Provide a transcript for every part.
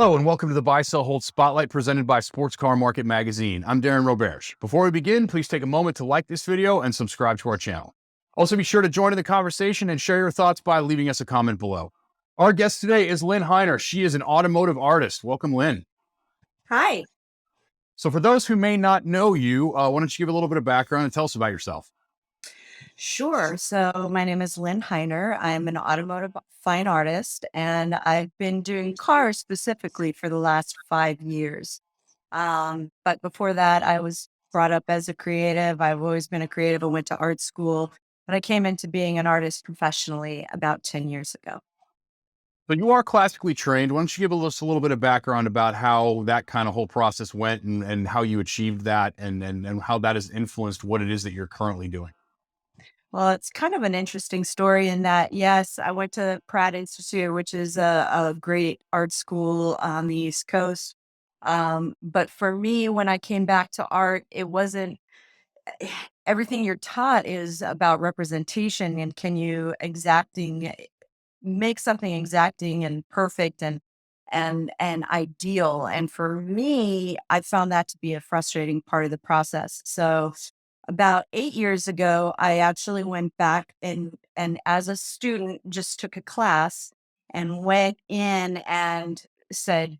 Hello and welcome to the Buy Sell Hold Spotlight presented by Sports Car Market Magazine. I'm Darin Roberge. Before we begin, please take a moment to like this video and subscribe to our channel. Also, be sure to join in the conversation and share your thoughts by leaving us a comment below. Our guest today is Lynn Heiner. She is an automotive artist. Welcome, Lynn. Hi. So for those who may not know you, why don't you give a little bit of background and tell us about yourself? Sure. So my name is Lynn Heiner. I'm an automotive fine artist, and I've been doing cars specifically for the last 5 years. But before that, I was brought up as a creative. I've always been a creative. I went to art school, but I came into being an artist professionally about 10 years ago. So you are classically trained. Why don't you give us a little bit of background about how that kind of whole process went and how you achieved that and how that has influenced what it is that you're currently doing? Well, it's kind of an interesting story in that, yes, I went to Pratt Institute, which is a great art school on the East Coast. But for me, when I came back to art, it wasn't everything you're taught is about representation and can you make something exacting and perfect and ideal. And for me, I found that to be a frustrating part of the process. So about 8 years ago, I actually went back and as a student just took a class and went in and said,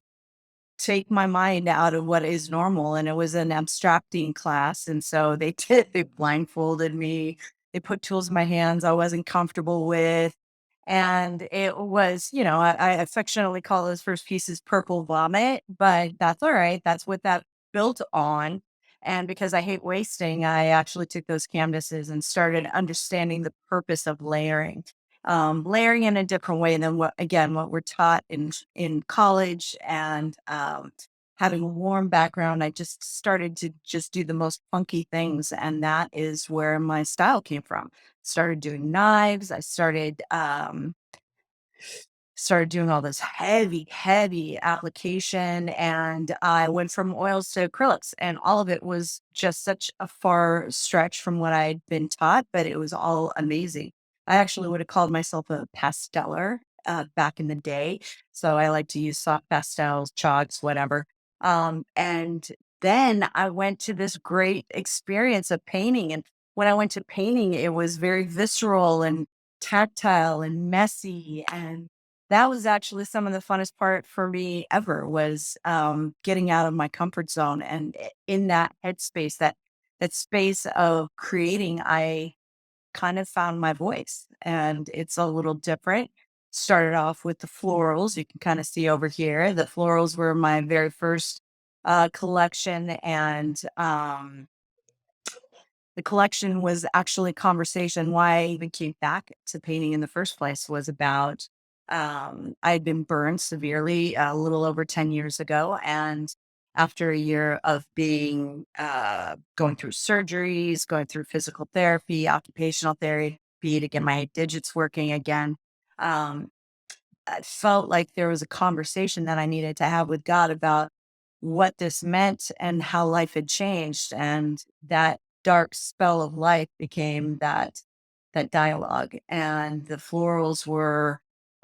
take my mind out of what is normal. And it was an abstracting class. And so they blindfolded me. They put tools in my hands I wasn't comfortable with. And it was, I affectionately call those first pieces purple vomit, but that's all right. That's what that built on. And because I hate wasting, I actually took those canvases and started understanding the purpose of layering in a different way than what we're taught in college and having a warm background. I just started to just do the most funky things, and that is where my style came from. Started doing knives. I started doing all this heavy application, and I went from oils to acrylics, and all of it was just such a far stretch from what I'd been taught, but it was all amazing. I actually would have called myself a pasteller back in the day. So I like to use soft pastels, chalks, whatever. And then I went to this great experience of painting. And when I went to painting, it was very visceral and tactile and messy, and that was actually some of the funnest part for me ever was, getting out of my comfort zone, and in that headspace, that space of creating, I kind of found my voice, and it's a little different. Started off with the florals, you can kinda see over here. The florals were my very first, collection, and, the collection was actually conversation. Why I even came back to painting in the first place was about I had been burned severely a little over 10 years ago. And after a year of being going through surgeries, going through physical therapy, occupational therapy to get my digits working again, um, I felt like there was a conversation that I needed to have with God about what this meant and how life had changed. And that dark spell of life became that dialogue. And the florals were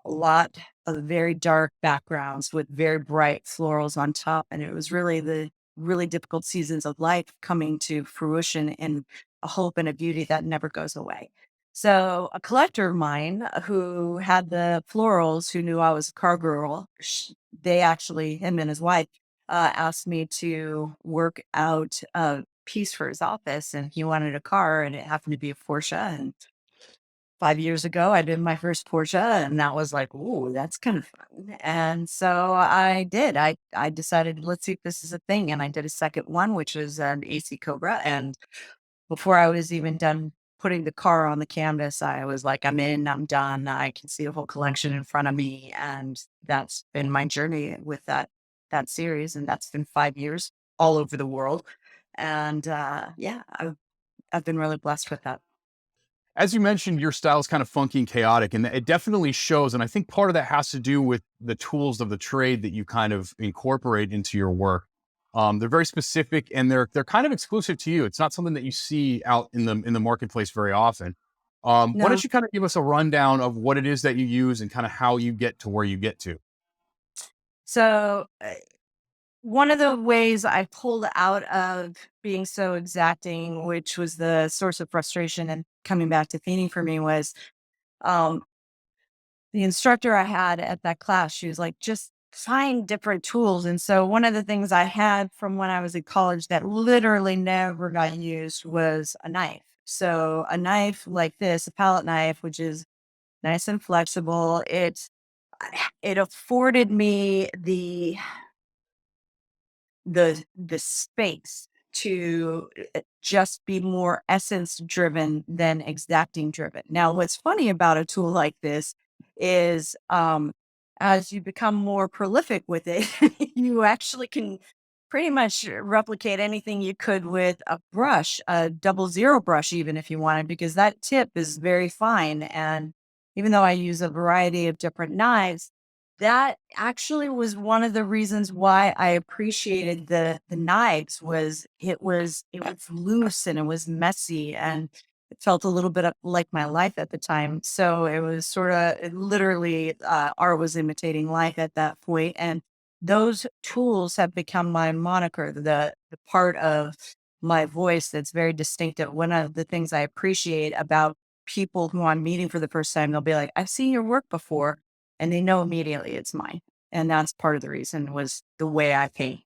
a lot of very dark backgrounds with very bright florals on top. And it was really the really difficult seasons of life coming to fruition in a hope and a beauty that never goes away. So a collector of mine who had the florals, who knew I was a car girl, they actually, him and his wife, asked me to work out a piece for his office, and he wanted a car, and it happened to be a Porsche. And 5 years ago, I did my first Porsche, and that was like, ooh, that's kind of fun. And so I did. I decided, let's see if this is a thing, and I did a second one, which was an AC Cobra, and before I was even done putting the car on the canvas, I was like, I'm in, I'm done. I can see a whole collection in front of me. And that's been my journey with that series. And that's been 5 years all over the world. And yeah, I've been really blessed with that. As you mentioned, your style is kind of funky and chaotic, and it definitely shows. And I think part of that has to do with the tools of the trade that you kind of incorporate into your work. They're very specific, and they're kind of exclusive to you. It's not something that you see out in the marketplace very often. Why don't No, you kind of give us a rundown of what it is that you use and kind of how you get to where you get to? So one of the ways I pulled out of being so exacting, which was the source of frustration and coming back to painting for me, was um, the instructor I had at that class. She was like, just find different tools. And so one of the things I had from when I was in college that literally never got used was a knife. So a knife like this, a palette knife, which is nice and flexible. It afforded me the space to just be more essence driven than exacting driven. Now, what's funny about a tool like this is as you become more prolific with it, you actually can pretty much replicate anything you could with a brush, a double zero brush, even if you wanted, because that tip is very fine. And even though I use a variety of different knives, that actually was one of the reasons why I appreciated the knives. Was it was loose and it was messy and it felt a little bit like my life at the time. So it was sort of literally art was imitating life at that point. And those tools have become my moniker, the part of my voice that's very distinctive. One of the things I appreciate about people who I'm meeting for the first time, they'll be like, I've seen your work before, and they know immediately it's mine. And that's part of the reason was the way I paint.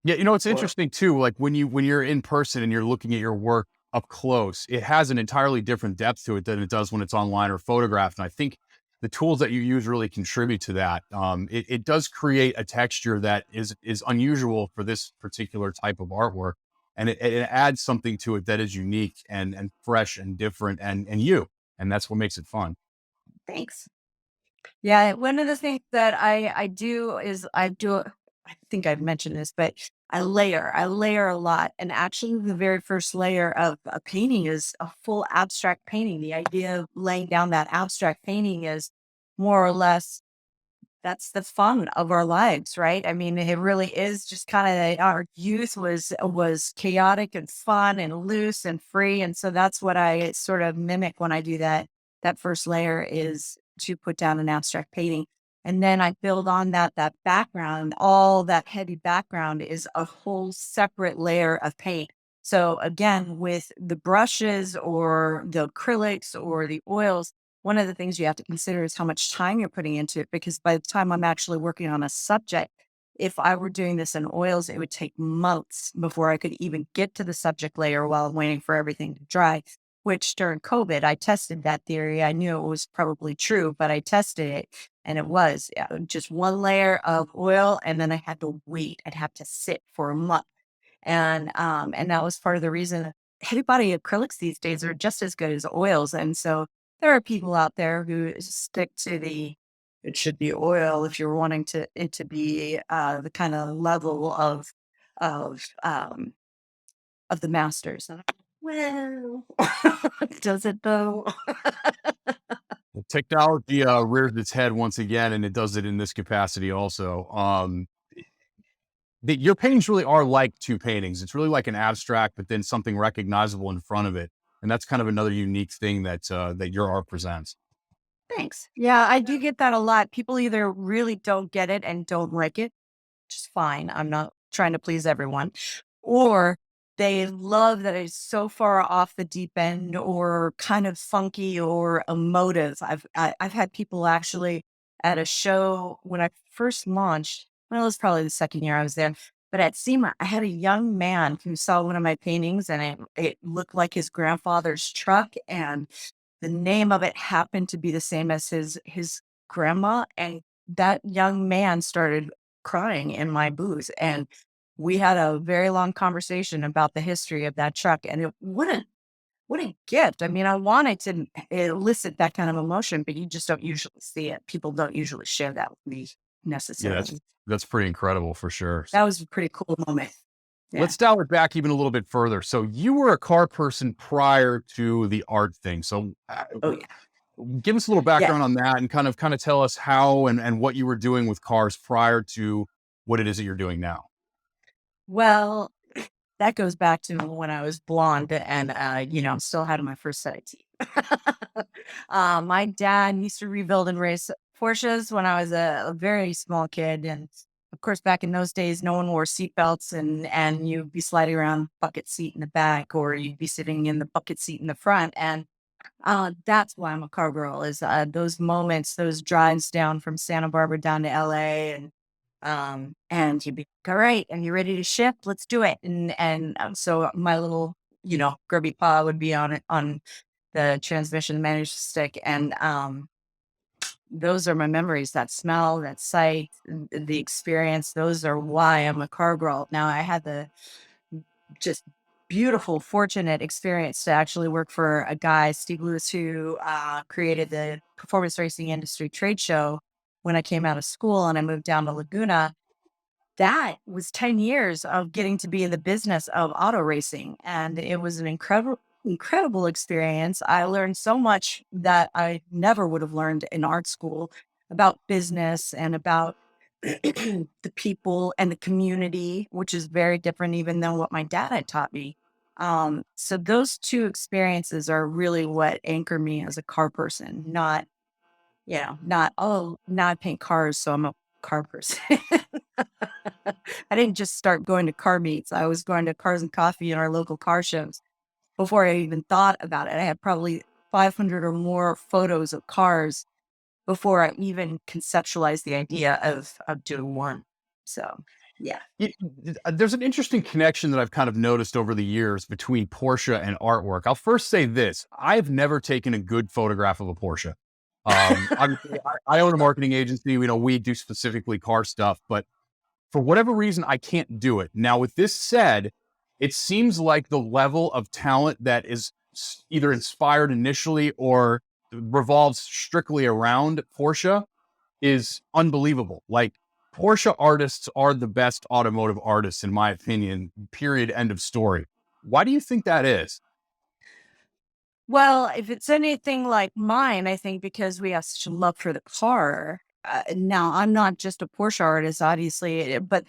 Yeah, you know, it's Or interesting too, like when you're in person and you're looking at your work up close, it has an entirely different depth to it than it does when it's online or photographed. And I think the tools that you use really contribute to that. It does create a texture that is unusual for this particular type of artwork, and it adds something to it that is unique and fresh and different and you, and that's what makes it fun. thanks. Yeah, one of the things that I do is I think I've mentioned this, but I layer a lot. And actually the very first layer of a painting is a full abstract painting. The idea of laying down that abstract painting is more or less that's the fun of our lives, right? I mean, it really is just kind of our youth was chaotic and fun and loose and free. And so that's what I sort of mimic when I do that. That first layer is to put down an abstract painting. And then I build on that background. All that heavy background is a whole separate layer of paint. So again, with the brushes or the acrylics or the oils, one of the things you have to consider is how much time you're putting into it, because by the time I'm actually working on a subject, if I were doing this in oils, it would take months before I could even get to the subject layer while I'm waiting for everything to dry. Which during COVID, I tested that theory. I knew it was probably true, but I tested it and it was just one layer of oil. And then I had to wait. I'd have to sit for a month and that was part of the reason heavy body acrylics these days are just as good as oils. And so there are people out there who stick to the it should be oil if you're wanting to it to be the kind of level of um of the masters. And well, does it though? The technology rears its head once again, and it does it in this capacity also. Your paintings really are like two paintings. It's really like an abstract, but then something recognizable in front of it, and that's kind of another unique thing that that your art presents. Thanks. Yeah, I do get that a lot. People either really don't get it and don't like it, which is fine. I'm not trying to please everyone. Or they love that it's so far off the deep end or kind of funky or emotive. I've had people actually at a show when I first launched. Well, it was probably the second year I was there. But at SEMA, I had a young man who saw one of my paintings and it looked like his grandfather's truck. And the name of it happened to be the same as his grandma, and that young man started crying in my booth, and we had a very long conversation about the history of that truck, and what a gift. I mean, I wanted to elicit that kind of emotion, but you just don't usually see it. People don't usually share that with me Yeah, necessarily. that's pretty incredible for sure. That was a pretty cool moment. Yeah. Let's dial it back even a little bit further. So you were a car person prior to the art thing. So Oh, yeah. give us a little Yeah. background on that and kind of tell us how and what you were doing with cars prior to what it is that you're doing now. Well, that goes back to when I was blonde and, still had my first set of teeth. My dad used to rebuild and race Porsches when I was a very small kid, and of course, back in those days, no one wore seatbelts, and you'd be sliding around bucket seat in the back, or you'd be sitting in the bucket seat in the front, and that's why I'm a car girl. Is those moments, those drives down from Santa Barbara down to LA, and you'd be all right, and you're ready to shift. Let's do it, and so my little grubby paw would be on it on the transmission management stick, and those are my memories, that smell, that sight, the experience. Those are why I'm a car girl. Now, I had the just beautiful, fortunate experience to actually work for a guy, Steve Lewis, who created the performance racing industry trade show when I came out of school and I moved down to Laguna. That was 10 years of getting to be in the business of auto racing. And it was an incredible experience. I learned so much that I never would have learned in art school about business and about the people and the community, which is very different even than what my dad had taught me. So those two experiences are really what anchor me as a car person, not, oh, now I paint cars, so I'm a car person. I didn't just start going to car meets. I was going to Cars and Coffee in our local car shows before I even thought about it. I had probably 500 or more photos of cars before I even conceptualized the idea of doing one. So, yeah. There's an interesting connection that I've kind of noticed over the years between Porsche and artwork. I'll first say this: I've never taken a good photograph of a Porsche. I own a marketing agency. We do specifically car stuff, but for whatever reason, I can't do it. Now, with this said, it seems like the level of talent that is either inspired initially or revolves strictly around Porsche is unbelievable. Like, Porsche artists are the best automotive artists, in my opinion, period, end of story. Why do you think that is? Well, if it's anything like mine, I think because we have such a love for the car. Now, I'm not just a Porsche artist, obviously, but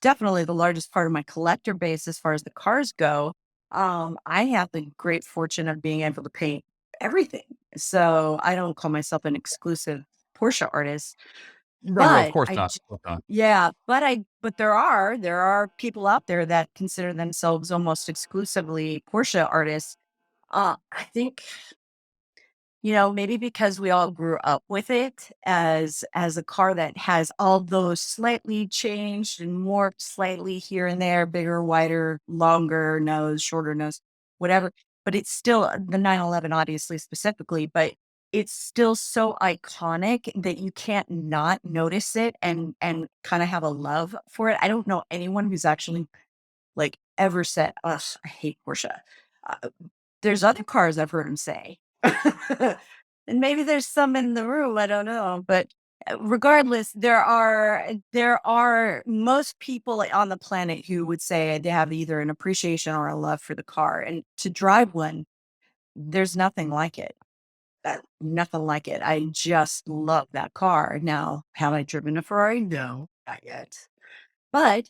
definitely the largest part of my collector base as far as the cars go. I have the great fortune of being able to paint everything. So I don't call myself an exclusive Porsche artist, Right, right, of but course not. Of course not. yeah, but there are people out there that consider themselves almost exclusively Porsche artists. I think maybe because we all grew up with it as a car that has all those slightly changed and morphed slightly here and there, bigger, wider, longer nose, shorter nose, whatever. But it's still the 911, obviously specifically, but it's still so iconic that you can't not notice it and kind of have a love for it. I don't know anyone who's actually like ever said, "Ugh, I hate Porsche." Uh, there's other cars I've heard him say. And maybe there's some in the room, I don't know, but regardless, there are most people on the planet who would say they have either an appreciation or a love for the car, and to drive one, there's nothing like it. Nothing like it. I just love that car. Now, have I driven a Ferrari? No, not yet. But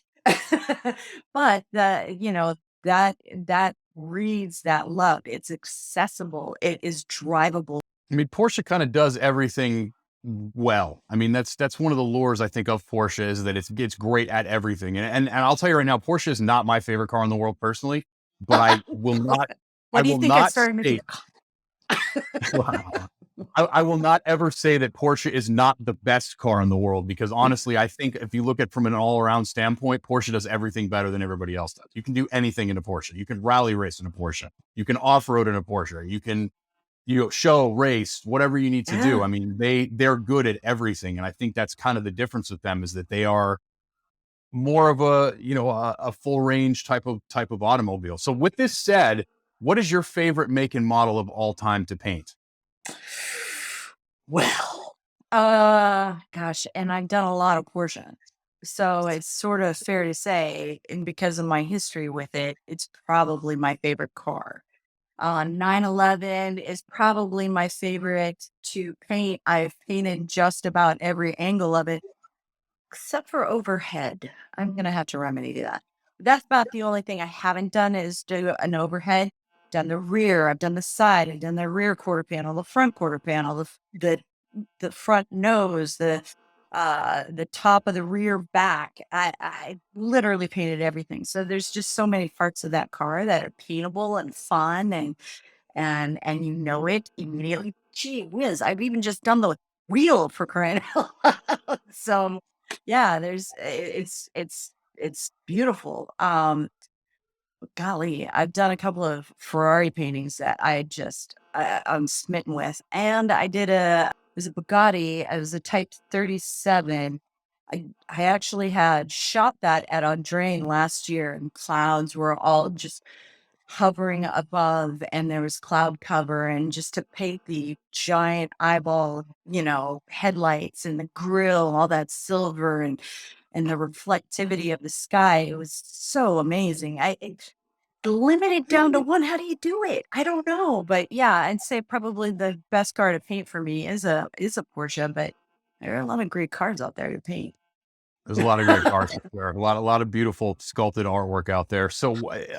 but that reads that love. It's accessible. It is drivable. I mean, Porsche kind of does everything well. I mean, that's one of the lures I think of Porsche is that it's great at everything. And I'll tell you right now, Porsche is not my favorite car in the world personally, but I What do you will think I not started making? state I will not ever say that Porsche is not the best car in the world, because honestly, I think if you look at from an all around standpoint, Porsche does everything better than everybody else does. You can do anything in a Porsche. You can rally race in a Porsche. You can off road in a Porsche. You can show, race, whatever you need to do. Yeah. I mean, they're good at everything, and I think that's kind of the difference with them is that they are more of a full range type of automobile. So with this said, what is your favorite make and model of all time to paint? Well, gosh, and I've done a lot of Porsche. So it's sort of fair to say, and because of my history with it, it's probably my favorite car. 911 is probably my favorite to paint. I've painted just about every angle of it, except for overhead. I'm gonna have to remedy that. That's about the only thing I haven't done is do an overhead. Done the rear, I've done the side, I've done the rear quarter panel, the front quarter panel, the the front nose, the top of the rear back. I literally painted everything. So there's just so many parts of that car that are paintable and fun, and you know it immediately. Gee whiz, I've even just done the wheel, for crying out loud. So yeah, it's beautiful. Golly, I've done a couple of Ferrari paintings that I'm smitten with, and I did it was a Bugatti. It was a Type 37. I actually had shot that at Andrain last year, and clouds were all just hovering above, and there was cloud cover, and just to paint the giant eyeball, headlights and the grill, all that silver and the reflectivity of the sky. It was so amazing. Limit it down to one. How do you do it? I don't know. But yeah, I'd say probably the best car to paint for me is a Porsche, but there are a lot of great cars out there to paint. There's a lot of great cars out there. A lot of beautiful sculpted artwork out there. So,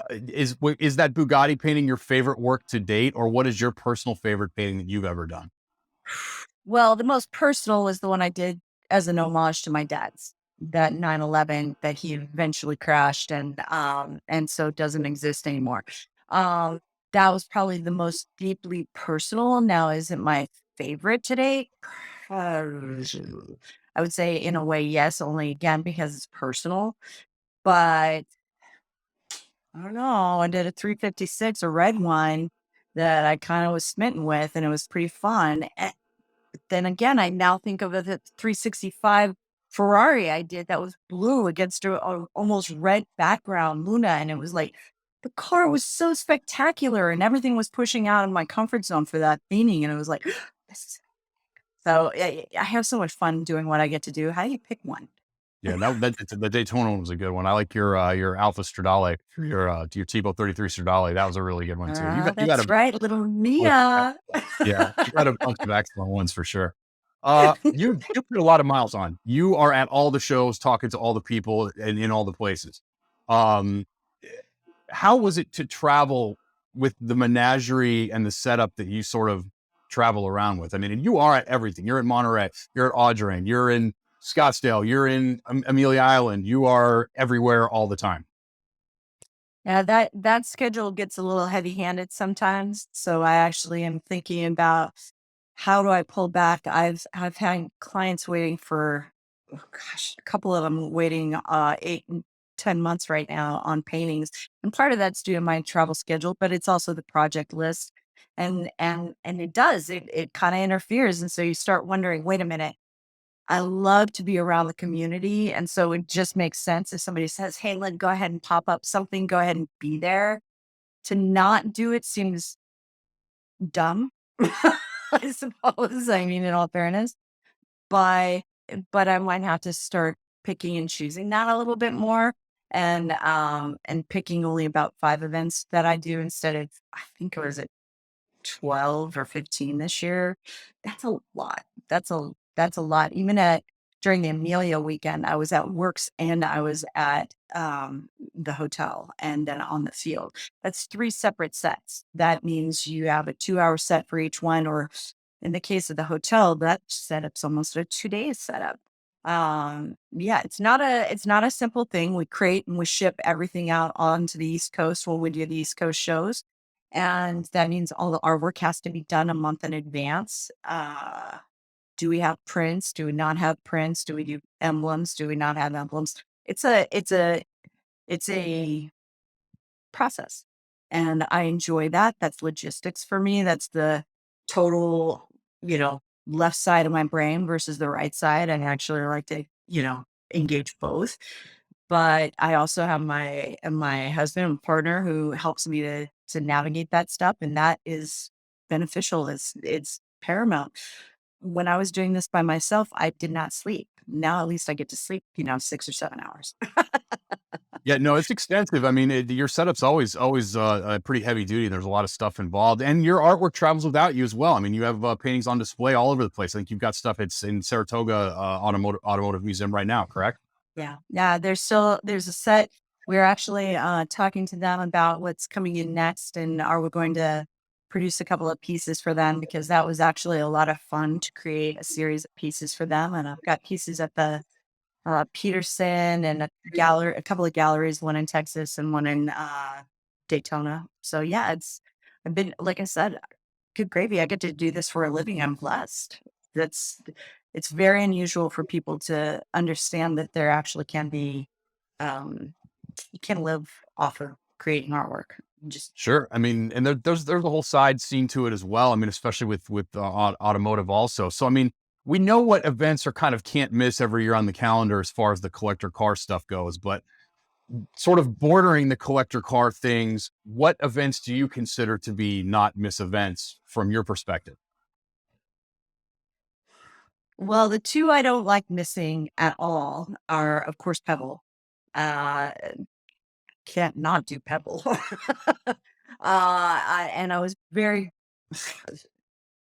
is that Bugatti painting your favorite work to date, or what is your personal favorite painting that you've ever done? Well, the most personal was the one I did as an homage to my dad's, that 911 that he eventually crashed, and so doesn't exist anymore. Um, that was probably the most deeply personal. Now, is it my favorite today? I would say in a way, yes, only again because it's personal. But I don't know. I did a 356, a red one that I kind of was smitten with, and it was pretty fun. Then again, I now think of it, the 365 Ferrari I did that was blue against a almost red background, Luna, and it was like the car was so spectacular, and everything was pushing out of my comfort zone for that painting, and it was like, this is so I have so much fun doing what I get to do. How do you pick one? Yeah, the Daytona one was a good one. I like your Alpha Stradale, your Tipo 33 Stradale. That was a really good one too. You got That's a right, little bunch of Mia. excellent, yeah, you got a bunch of excellent ones for sure. You put a lot of miles on. You are at all the shows, talking to all the people, and in all the places. Um, how was it to travel with the menagerie and the setup that you sort of travel around with? I mean, and you are at everything. You're in Monterey, you're at Audrain, you're in Scottsdale, you're in Amelia Island. You are everywhere all the time. Yeah, that schedule gets a little heavy-handed sometimes. So I actually am thinking about how do I pull back. I've had clients waiting for, oh gosh, a couple of them waiting 8 and 10 months right now on paintings, and part of that's due to my travel schedule, but it's also the project list, and it kind of interferes, and so you start wondering, wait a minute. I love to be around the community, and so it just makes sense if somebody says, "Hey, Lynn, go ahead and pop up something, go ahead and be there." To not do it seems dumb, I suppose. I mean, in all fairness, but but I might have to start picking and choosing that a little bit more, and picking only about 5 events that I do instead of, I think, was it 12 or 15 this year. That's a lot. That's a lot. Even at during the Amelia weekend, I was at Works and I was at the hotel and then on the field. That's 3 separate sets. That means you have a 2-hour set for each one, or in the case of the hotel, that setup's almost a 2 days setup. Yeah, it's not a simple thing. We create and we ship everything out onto the East Coast when we do the East Coast shows, and that means all the artwork has to be done a month in advance. Do we have prints? Do we not have prints? Do we do emblems? Do we not have emblems? It's a process, and I enjoy that. That's logistics for me. That's the total, left side of my brain versus the right side. I actually like to, engage both. But I also have my husband and partner who helps me to navigate that stuff, and that is beneficial. It's paramount. When I was doing this by myself, I did not sleep. Now at least I get to sleep, 6 or 7 hours. Yeah, no, it's extensive. I mean, your setup's always pretty heavy duty. There's a lot of stuff involved, and your artwork travels without you as well. I mean, you have paintings on display all over the place. I think you've got stuff. It's in Saratoga Automotive Museum right now, correct? Yeah. Yeah, there's a set. We're actually talking to them about what's coming in next, and are we going to produce a couple of pieces for them because that was actually a lot of fun to create a series of pieces for them. And I've got pieces at the Peterson and a couple of galleries, one in Texas and one in Daytona. So yeah, I've been, like I said, good gravy. I get to do this for a living. I'm blessed. That's, it's very unusual for people to understand that there actually can be, um, you can live off of creating artwork. Just Sure. I mean, and there's a whole side scene to it as well. I mean, especially with automotive also. So I mean, we know what events are kind of can't miss every year on the calendar as far as the collector car stuff goes, but sort of bordering the collector car things, what events do you consider to be not miss events from your perspective? well, the two I don't like missing at all are, of course, Pebble. Uh, can't not do Pebble. And I was very,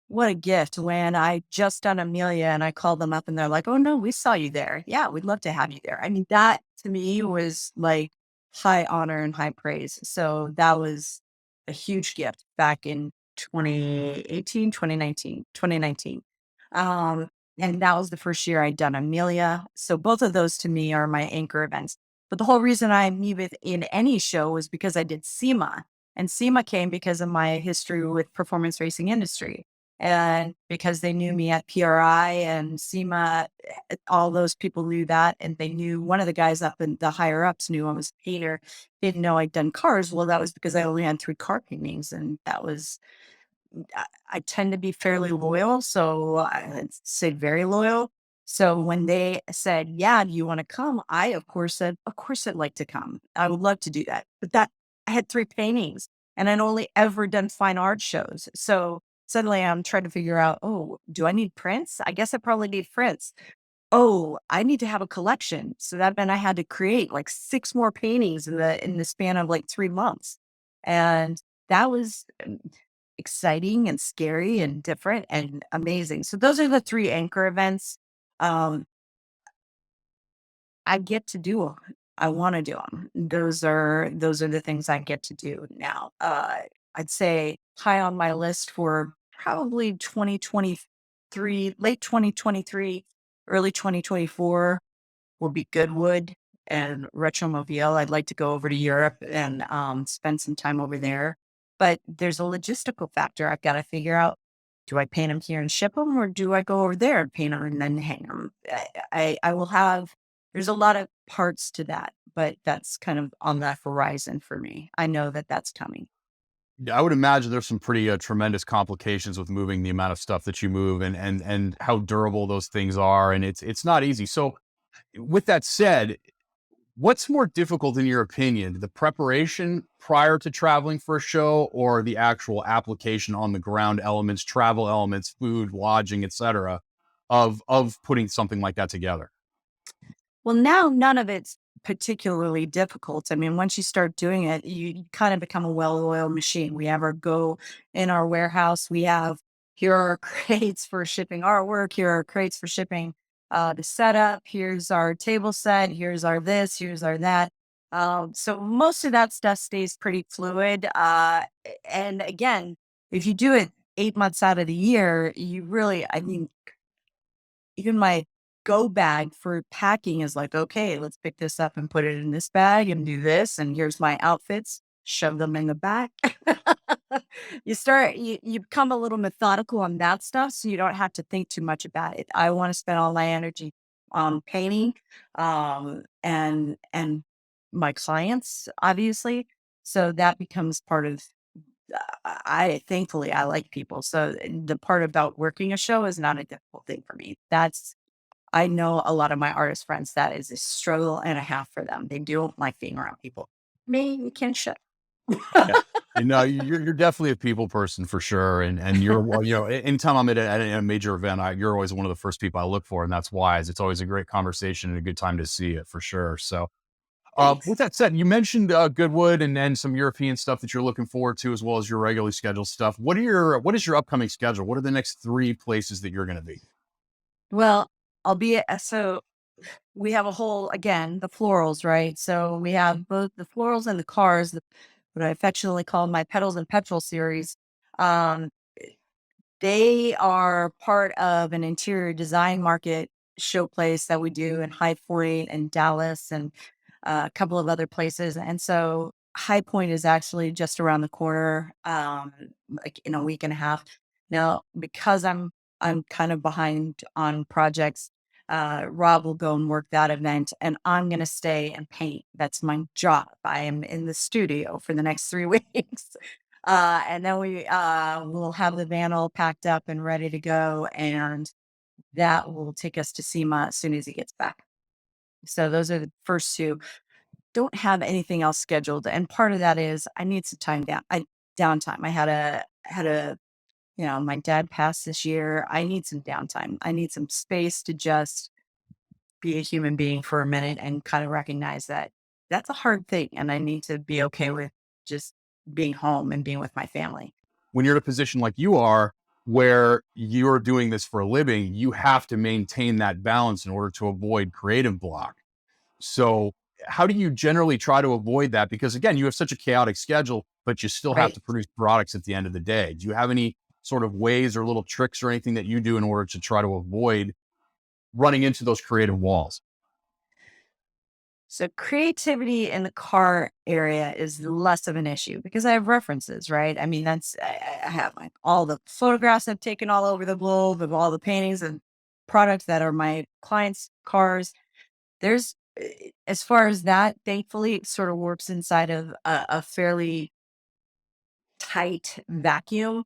what a gift when I just done Amelia and I called them up and they're like, "Oh no, we saw you there. Yeah, we'd love to have you there." I mean, that to me was like high honor and high praise. So that was a huge gift back in 2018, 2019, 2019. Um, and that was the first year I'd done Amelia. So both of those to me are my anchor events. But the whole reason I meet with in any show was because I did SEMA. And SEMA came because of my history with performance racing industry. And because they knew me at PRI and SEMA, all those people knew that. And they knew one of the guys up in the higher ups knew I was Heiner, didn't know I'd done cars. Well, that was because I only had 3 car paintings. And that was, I tend to be fairly loyal. So I'd say very loyal. So when they said, "Yeah, do you want to come?" I, of course, said, "Of course, I'd like to come. I would love to do that." But that I had 3 paintings and I'd only ever done fine art shows. So suddenly I'm trying to figure out, oh, do I need prints? I guess I probably need prints. Oh, I need to have a collection. So that meant I had to create like 6 more paintings in the span of like 3 months. And that was exciting and scary and different and amazing. So those are the 3 anchor events. Um, I get to do 'em. I wanna do them. Those are the things I get to do now. I'd say high on my list for probably 2023, late 2023, early 2024 will be Goodwood and Retromobile. I'd like to go over to Europe and, spend some time over there, but there's a logistical factor I've gotta figure out. Do I paint them here and ship them, or do I go over there and paint them and then hang them? I will have, there's a lot of parts to that, but that's kind of on the horizon for me. I know that that's coming. Yeah, I would imagine there's some pretty tremendous complications with moving the amount of stuff that you move and how durable those things are, and it's not easy. So, with that said, what's more difficult in your opinion, the preparation prior to traveling for a show or the actual application on the ground elements, travel elements, food, lodging, etc., of putting something like that together? Well, now none of it's particularly difficult. I mean, once you start doing it, you kind of become a well-oiled machine. We have our go in our warehouse. We have, here are crates for shipping artwork. Here are crates for shipping the setup. Here's our table set. Here's our this. Here's our that. So most of that stuff stays pretty fluid. And again, if you do it 8 months out of the year, you really, I mean, even my go bag for packing is like, okay, let's pick this up and put it in this bag and do this. And here's my outfits, shove them in the back. You become a little methodical on that stuff. So you don't have to think too much about it. I want to spend all my energy on painting, and my clients, obviously. So that becomes part of, I thankfully I like people. So the part about working a show is not a difficult thing for me. That's, I know a lot of my artist friends, that is a struggle and a half for them. They don't like being around people. Me, you can't shut. Yeah. You know, you're definitely a people person for sure, and you're well, you know, anytime I'm at a major event, you're always one of the first people I look for, and that's wise. It's always a great conversation and a good time to see it for sure. So, with Thanks. that said, you mentioned Goodwood and then some European stuff that you're looking forward to, as well as your regularly scheduled stuff. What is your upcoming schedule? What are the next 3 places that you're going to be? Well, I'll be so we have a whole, again, the florals, right? So we have both the florals and the cars, what I affectionately call my petals and petrol series. Um, they are part of an interior design market showplace that we do in High Point and Dallas and a couple of other places. And so High Point is actually just around the corner, like in a week and a half. Now, because I'm kind of behind on projects, Rob will go and work that event, and I'm going to stay and paint. That's my job. I am in the studio for the next 3 weeks. And then we will have the van all packed up and ready to go. And that will take us to SEMA as soon as he gets back. So those are the first two. Don't have anything else scheduled. And part of that is I need some time downtime. I had a my dad passed this year. I need some downtime. I need some space to just be a human being for a minute and kind of recognize that that's a hard thing. And I need to be okay with just being home and being with my family. When you're in a position like you are, where you're doing this for a living, you have to maintain that balance in order to avoid creative block. So, how do you generally try to avoid that? Because again, you have such a chaotic schedule, but you still have Right. to produce products at the end of the day. Do you have any sort of ways or little tricks or anything that you do in order to try to avoid running into those creative walls? So creativity in the car area is less of an issue because I have references, right? I mean, I have like all the photographs I've taken all over the globe of all the paintings and products that are my clients' cars. There's as far as that, thankfully, it sort of works inside of a fairly tight vacuum.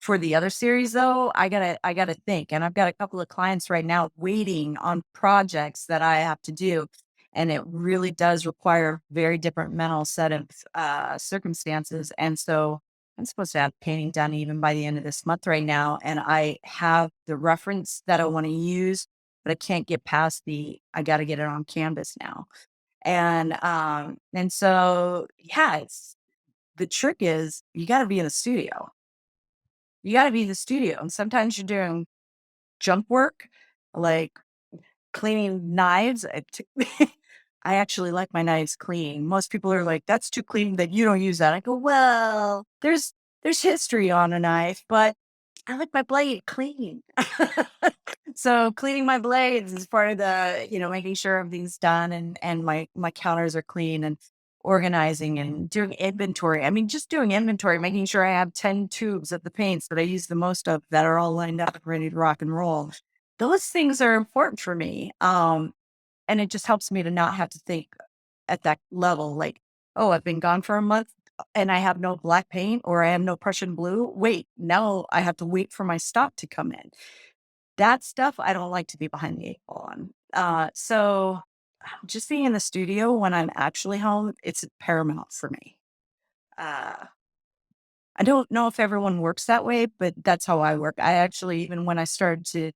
For the other series though, I gotta think. And I've got a couple of clients right now waiting on projects that I have to do. And it really does require very different mental set of circumstances. And so I'm supposed to have painting done even by the end of this month right now. And I have the reference that I want to use, but I can't get past I gotta get it on canvas now. And so yeah, it's the trick is you gotta be in the studio. You gotta be in the studio, and sometimes you're doing junk work, like cleaning knives. I actually like my knives clean. Most people are like, "That's too clean that you don't use that." I go, "Well, there's history on a knife, but I like my blade clean." So cleaning my blades is part of making sure everything's done and my counters are clean and organizing and doing inventory. I mean, just doing inventory, making sure I have 10 tubes of the paints that I use the most of that are all lined up and ready to rock and roll. Those things are important for me. And it just helps me to not have to think at that level, like, oh, I've been gone for a month and I have no black paint or I have no Prussian blue. Wait, now I have to wait for my stock to come in. That stuff I don't like to be behind the eight ball on. So just being in the studio when I'm actually home, it's paramount for me. Uh, I don't know if everyone works that way, but that's how I work. I actually, even when I started to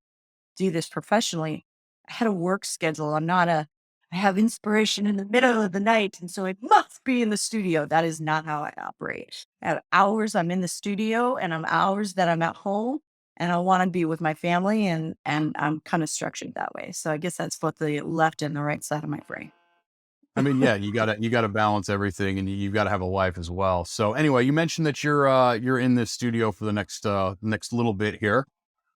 do this professionally, I had a work schedule. I have inspiration in the middle of the night. And so I must be in the studio. That is not how I operate. I have hours I'm in the studio and I'm hours that I'm at home and I want to be with my family and I'm kind of structured that way. So I guess that's both the left and the right side of my brain. I mean, yeah, you gotta balance everything, and you've got to have a life as well. So anyway, you mentioned that you're in this studio for the next little bit here.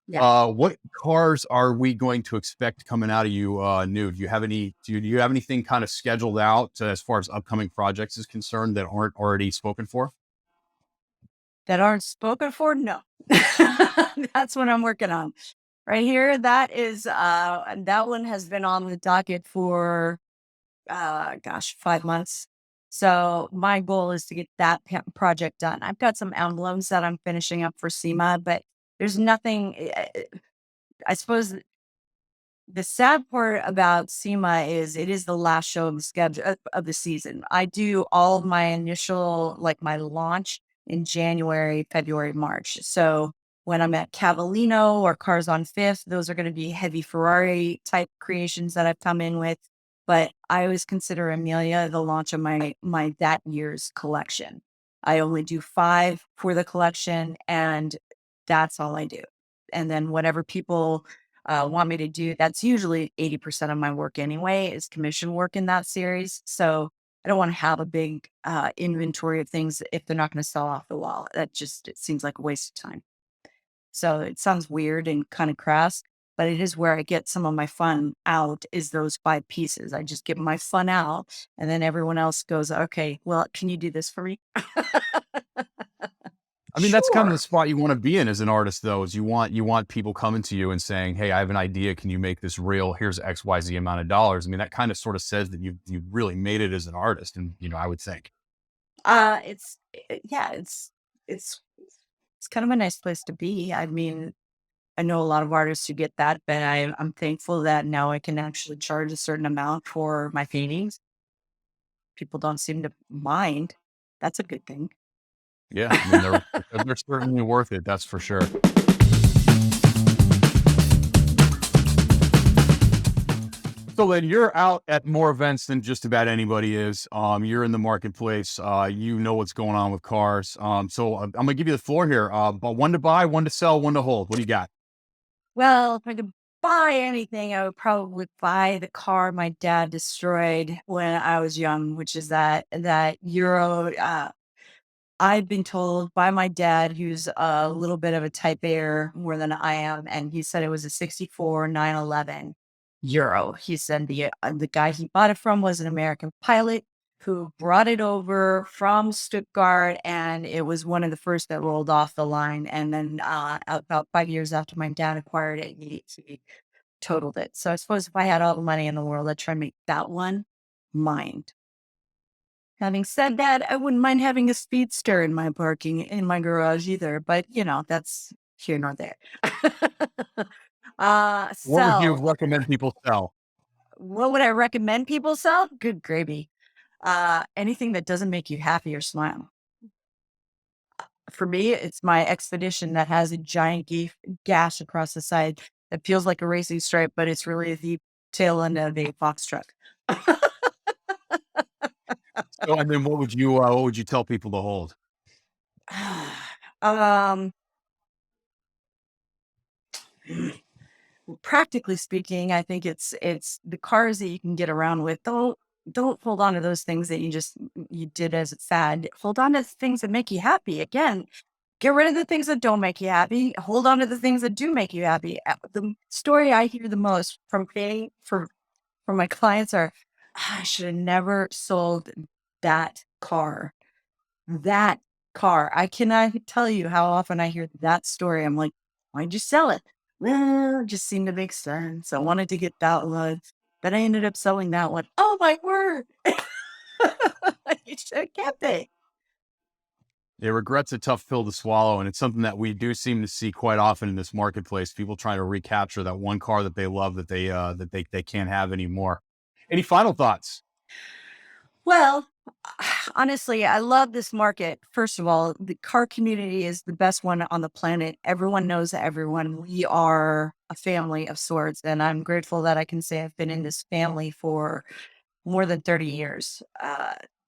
Yeah. What cars are we going to expect coming out of you new? Do you have anything kind of scheduled out as far as upcoming projects is concerned that aren't already spoken for? That aren't spoken for? No. That's what I'm working on. Right here, that one has been on the docket for, gosh, 5 months. So my goal is to get that project done. I've got some emblems that I'm finishing up for SEMA, but there's nothing I suppose the sad part about SEMA is it is the last show of the schedule of the season. I do all of my initial, like my launch in January, February, March. So when I'm at Cavallino or Cars on Fifth, those are going to be heavy Ferrari type creations that I've come in with. But I always consider Amelia the launch of my that year's collection. I only do 5 for the collection, and that's all I do. And then whatever people want me to do. That's usually 80% of my work anyway, is commission work in that series. So I don't want to have a big inventory of things if they're not going to sell off the wall. It seems like a waste of time. So it sounds weird and kind of crass, but it is where I get some of my fun out is those 5 pieces. I just get my fun out and then everyone else goes, okay, well, can you do this for me? I mean, that's kind of the Sure. spot you want to be in as an artist, though, is you want people coming to you and saying, "Hey, I have an idea. Can you make this real? Here's XYZ amount of dollars." I mean, that kind of sort of says that you really made it as an artist, and I would think. Yeah, it's it's kind of a nice place to be. I mean, I know a lot of artists who get that, but I'm thankful that now I can actually charge a certain amount for my paintings. People don't seem to mind. That's a good thing. Yeah, I mean, they're certainly worth it. That's for sure. So then you're out at more events than just about anybody is. You're in the marketplace. You know what's going on with cars. So I'm gonna give you the floor here. But one to buy, one to sell, one to hold. What do you got? Well, if I could buy anything, I would probably buy the car my dad destroyed when I was young, which is that Euro. I've been told by my dad, who's a little bit of a type A more than I am, and he said it was a 64 911 Euro. He said the guy he bought it from was an American pilot who brought it over from Stuttgart, and it was one of the first that rolled off the line. And then about 5 years after my dad acquired it, he totaled it. So I suppose if I had all the money in the world, I'd try and make that one mine. Having said that, I wouldn't mind having a speedster in my garage either, but that's here nor there. What would you So recommend people sell? what would I recommend people sell? Good gravy. Anything that doesn't make you happy or smile. For me, it's my Expedition that has a giant gash across the side that feels like a racing stripe, but it's really the tail end of a box truck. So, and then what would you tell people to hold? um, Practically speaking, I think it's the cars that you can get around with. Don't hold on to those things that you did as a fad. Hold on to things that make you happy. Again, get rid of the things that don't make you happy. Hold on to the things that do make you happy. The story I hear the most from paying from my clients are, "Ah, I should have never sold that car. That car." I cannot tell you how often I hear that story. I'm like, "Why'd you sell it?" "Well, it just seemed to make sense. I wanted to get that one, but I ended up selling that one." Oh my word. You should have kept it. Yeah, regret's a tough pill to swallow, and it's something that we do seem to see quite often in this marketplace. People trying to recapture that one car that they love that they can't have anymore. Any final thoughts? Well, honestly, I love this market. First of all, the car community is the best one on the planet. Everyone knows everyone. We are a family of sorts, and I'm grateful that I can say I've been in this family for more than 30 years.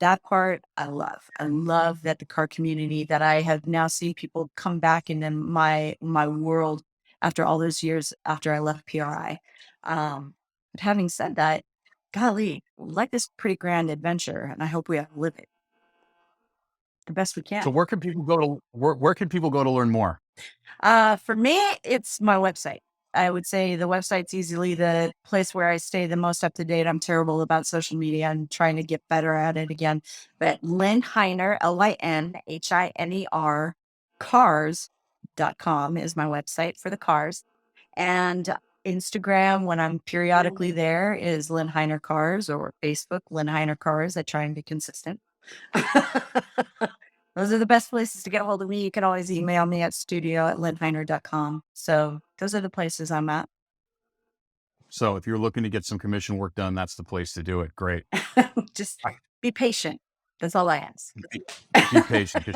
That part I love. I love that the car community that I have now seen people come back into my world after all those years after I left PRI. But having said that, golly, like this pretty grand adventure, and I hope we live it the best we So can. where can people go to learn more? For me, it's my website. I would say the website's easily the place where I stay the most up to date. I'm terrible about social media. I'm trying to get better at it again. But Lynn Heiner, LYNHINER, cars.com is my website for the cars. And Instagram, when I'm periodically there, is Lynn Heiner Cars, or Facebook, Lynn Heiner Cars. I try and be consistent. Those are the best places to get a hold of me. You can always email me at studio@lynheiner.com. So those are the places I'm at. So if you're looking to get some commission work done, that's the place to do it. Great. Just I- be patient. That's all I ask. Be patient.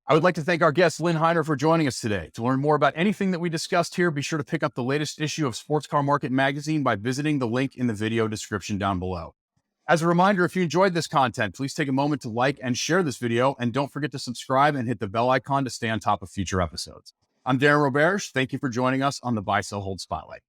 I would like to thank our guest, Lynn Heiner, for joining us today. To learn more about anything that we discussed here, be sure to pick up the latest issue of Sports Car Market Magazine by visiting the link in the video description down below. As a reminder, if you enjoyed this content, please take a moment to like and share this video, and don't forget to subscribe and hit the bell icon to stay on top of future episodes. I'm Darin Roberge. Thank you for joining us on the Buy, Sell, Hold Spotlight.